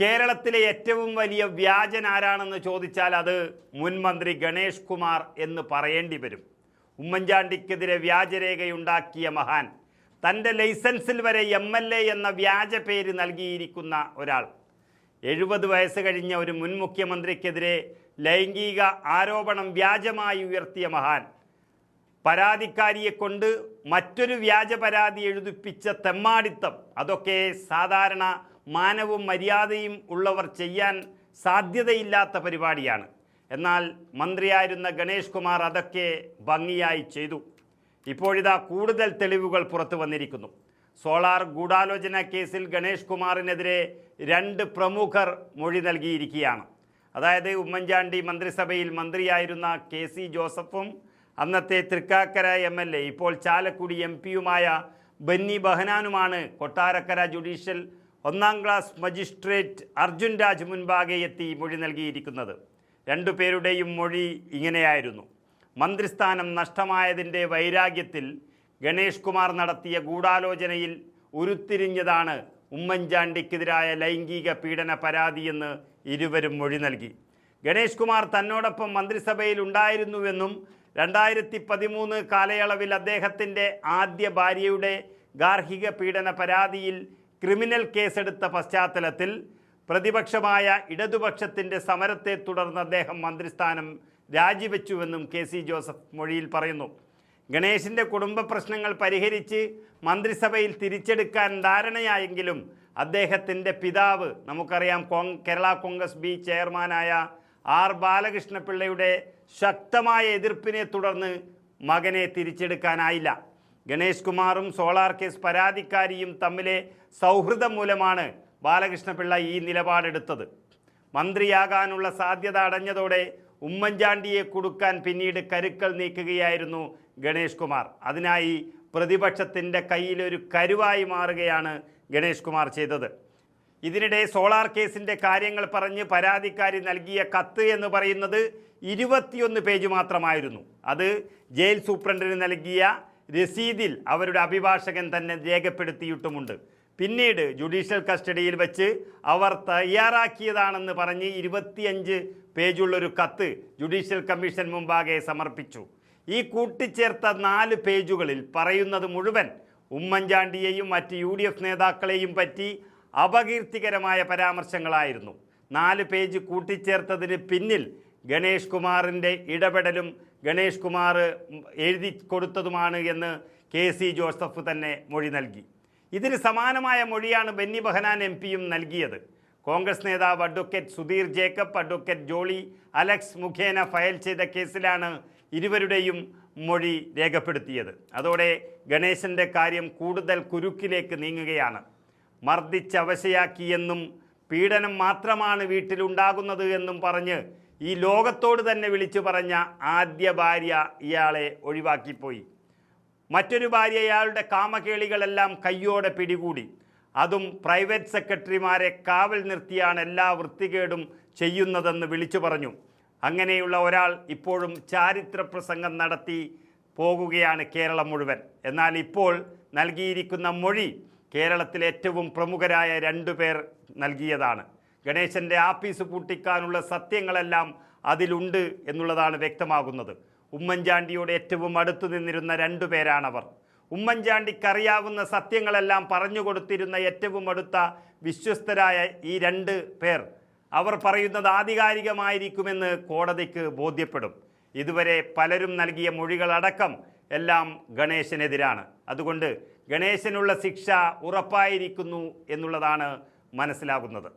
കേരളത്തിലെ ഏറ്റവും വലിയ വ്യാജൻ ആരാണെന്ന് ചോദിച്ചാൽ അത് മുൻ മന്ത്രി ഗണേഷ് കുമാർ എന്ന് പറയേണ്ടി വരും. ഉമ്മൻചാണ്ടിക്കെതിരെ വ്യാജരേഖയുണ്ടാക്കിയ മഹാൻ, തൻ്റെ ലൈസൻസിൽ വരെ MLA എന്ന വ്യാജ പേര് നൽകിയിരിക്കുന്ന ഒരാൾ, 70 വയസ്സ് കഴിഞ്ഞ ഒരു മുൻ മുഖ്യമന്ത്രിക്കെതിരെ ലൈംഗിക ആരോപണം വ്യാജമായി ഉയർത്തിയ മഹാൻ, പരാതിക്കാരിയെ കൊണ്ട് മറ്റൊരു വ്യാജ പരാതി എഴുതിപ്പിച്ച തെമ്മാടിത്തം, അതൊക്കെ സാധാരണ മാനവും മര്യാദയും ഉള്ളവർ ചെയ്യാൻ സാധ്യതയില്ലാത്ത പരിപാടിയാണ്. എന്നാൽ മന്ത്രിയായിരുന്ന ഗണേഷ് കുമാർ അതൊക്കെ ഭംഗിയായി ചെയ്തു. ഇപ്പോഴിതാ കൂടുതൽ തെളിവുകൾ പുറത്തു വന്നിരിക്കുന്നു. സോളാർ ഗൂഢാലോചന കേസിൽ ഗണേഷ് കുമാറിനെതിരെ 2 പ്രമുഖർ മൊഴി നൽകിയിരിക്കുകയാണ്. അതായത് ഉമ്മൻചാണ്ടി മന്ത്രിസഭയിൽ മന്ത്രിയായിരുന്ന KC ജോസഫും അന്നത്തെ തൃക്കാക്കര MLA ഇപ്പോൾ ചാലക്കുടി MP-യുമായ ബെന്നി ബെഹനാനുമാണ് കൊട്ടാരക്കര ജുഡീഷ്യൽ 1ാം ക്ലാസ് മജിസ്ട്രേറ്റ് അർജുൻ രാജ് മുൻപാകെ എത്തി മൊഴി നൽകിയിരിക്കുന്നത്. 2 പേരുടെയും മൊഴി ഇങ്ങനെയായിരുന്നു. മന്ത്രിസ്ഥാനം നഷ്ടമായതിൻ്റെ വൈരാഗ്യത്തിൽ ഗണേഷ് കുമാർ നടത്തിയ ഗൂഢാലോചനയിൽ ഉരുത്തിരിഞ്ഞതാണ് ഉമ്മൻചാണ്ടിക്കെതിരായ ലൈംഗിക പീഡന പരാതിയെന്ന് ഇരുവരും മൊഴി നൽകി. ഗണേഷ് കുമാർ തന്നോടൊപ്പം മന്ത്രിസഭയിൽ ഉണ്ടായിരുന്നുവെന്നും 2013 കാലയളവിൽ അദ്ദേഹത്തിൻ്റെ ആദ്യ ഭാര്യയുടെ ഗാർഹിക പീഡന പരാതിയിൽ ക്രിമിനൽ കേസെടുത്ത പശ്ചാത്തലത്തിൽ പ്രതിപക്ഷമായ ഇടതുപക്ഷത്തിൻ്റെ സമരത്തെ തുടർന്ന് അദ്ദേഹം മന്ത്രിസ്ഥാനം രാജിവെച്ചുവെന്നും KC ജോസഫ് മൊഴിയിൽ പറയുന്നു. ഗണേഷിൻ്റെ കുടുംബ പ്രശ്നങ്ങൾ പരിഹരിച്ച് മന്ത്രിസഭയിൽ തിരിച്ചെടുക്കാൻ ധാരണയായെങ്കിലും അദ്ദേഹത്തിൻ്റെ പിതാവ്, നമുക്കറിയാം കേരള കോൺഗ്രസ് ബി ചെയർമാനായ R ബാലകൃഷ്ണപിള്ളയുടെ ശക്തമായ എതിർപ്പിനെ തുടർന്ന് മകനെ തിരിച്ചെടുക്കാനായില്ല. ഗണേഷ് കുമാറും സോളാർ കേസ് പരാതിക്കാരിയും തമ്മിലെ സൗഹൃദം മൂലമാണ് ബാലകൃഷ്ണപിള്ള ഈ നിലപാടെടുത്തത്. മന്ത്രിയാകാനുള്ള സാധ്യത അടഞ്ഞതോടെ ഉമ്മൻചാണ്ടിയെ കൊടുക്കാൻ പിന്നീട് കരുക്കൾ നീക്കുകയായിരുന്നു ഗണേഷ് കുമാർ. അതിനായി പ്രതിപക്ഷത്തിൻ്റെ കയ്യിലൊരു കരുവായി മാറുകയാണ് ഗണേഷ് കുമാർ ചെയ്തത്. ഇതിനിടെ സോളാർ കേസിൻ്റെ കാര്യങ്ങൾ പറഞ്ഞ് പരാതിക്കാരി നൽകിയ കത്ത് എന്ന് പറയുന്നത് 21 പേജ് മാത്രമായിരുന്നു. അത് ജയിൽ സൂപ്രണ്ടിന് നൽകിയ രസീതിൽ അവരുടെ അഭിഭാഷകൻ തന്നെ രേഖപ്പെടുത്തിയിട്ടുമുണ്ട്. പിന്നീട് ജുഡീഷ്യൽ കസ്റ്റഡിയിൽ വെച്ച് അവർ തയ്യാറാക്കിയതാണെന്ന് പറഞ്ഞ് 25 പേജുള്ളൊരു കത്ത് ജുഡീഷ്യൽ കമ്മീഷൻ മുമ്പാകെ സമർപ്പിച്ചു. ഈ കൂട്ടിച്ചേർത്ത 4 പേജുകളിൽ പറയുന്നത് മുഴുവൻ ഉമ്മൻചാണ്ടിയെയും മറ്റ് UDF നേതാക്കളെയും പറ്റി അപകീർത്തികരമായ പരാമർശങ്ങളായിരുന്നു. 4 പേജ് കൂട്ടിച്ചേർത്തതിന് പിന്നിൽ ഗണേഷ് കുമാറിൻ്റെ ഇടപെടലും ഗണേഷ് കുമാർ എഴുതി കൊടുത്തതുമാണ് എന്ന് KC ജോസഫ് തന്നെ മൊഴി നൽകി. ഇതിന് സമാനമായ മൊഴിയാണ് ബെന്നി ബെഹനാൻ MP-യും നൽകിയത്. കോൺഗ്രസ് നേതാവ് advocate Sudheer Jacob, advocate Jolly Alex മുഖേന ഫയൽ ചെയ്ത കേസിലാണ് ഇരുവരുടെയും മൊഴി രേഖപ്പെടുത്തിയത്. അതോടെ ഗണേശൻ്റെ കാര്യം കൂടുതൽ കുരുക്കിലേക്ക് നീങ്ങുകയാണ്. മർദ്ദിച്ചവശയാക്കിയെന്നും പീഡനം മാത്രമാണ് വീട്ടിലുണ്ടാകുന്നത് എന്നും പറഞ്ഞ് ഈ ലോകത്തോട് തന്നെ വിളിച്ചു പറഞ്ഞ ആദ്യ ഭാര്യ ഇയാളെ ഒഴിവാക്കിപ്പോയി. മറ്റൊരു ഭാര്യ ഇയാളുടെ കാമകേളികളെല്ലാം കയ്യോടെ പിടികൂടി. അതും പ്രൈവറ്റ് സെക്രട്ടറിമാരെ കാവൽ നിർത്തിയാണ് എല്ലാ വൃത്തികേടും ചെയ്യുന്നതെന്ന് വിളിച്ചു പറഞ്ഞു. അങ്ങനെയുള്ള ഒരാൾ ഇപ്പോഴും ചാരിത്ര പ്രസംഗം നടത്തി പോകുകയാണ് കേരളം മുഴുവൻ. എന്നാൽ ഇപ്പോൾ നൽകിയിരിക്കുന്ന മൊഴി കേരളത്തിലെ ഏറ്റവും പ്രമുഖരായ 2 പേർ നൽകിയതാണ്. ഗണേശൻ്റെ ആഫീസ് പൂട്ടിക്കാനുള്ള സത്യങ്ങളെല്ലാം അതിലുണ്ട് എന്നുള്ളതാണ് വ്യക്തമാകുന്നത്. ഉമ്മൻചാണ്ടിയോട് ഏറ്റവും അടുത്തു നിന്നിരുന്ന 2 പേരാണവർ. ഉമ്മൻചാണ്ടിക്കറിയാവുന്ന സത്യങ്ങളെല്ലാം പറഞ്ഞുകൊടുത്തിരുന്ന ഏറ്റവും അടുത്ത വിശ്വസ്തരായ ഈ 2 പേർ, അവർ പറയുന്നത് ആധികാരികമായിരിക്കുമെന്ന് കോടതിക്ക് ബോധ്യപ്പെടും. ഇതുവരെ പലരും നൽകിയ മൊഴികളടക്കം എല്ലാം ഗണേശനെതിരാണ്. അതുകൊണ്ട് ഗണേശനുള്ള ശിക്ഷ ഉറപ്പായിരിക്കുന്നു എന്നുള്ളതാണ് മനസ്സിലാകുന്നത്.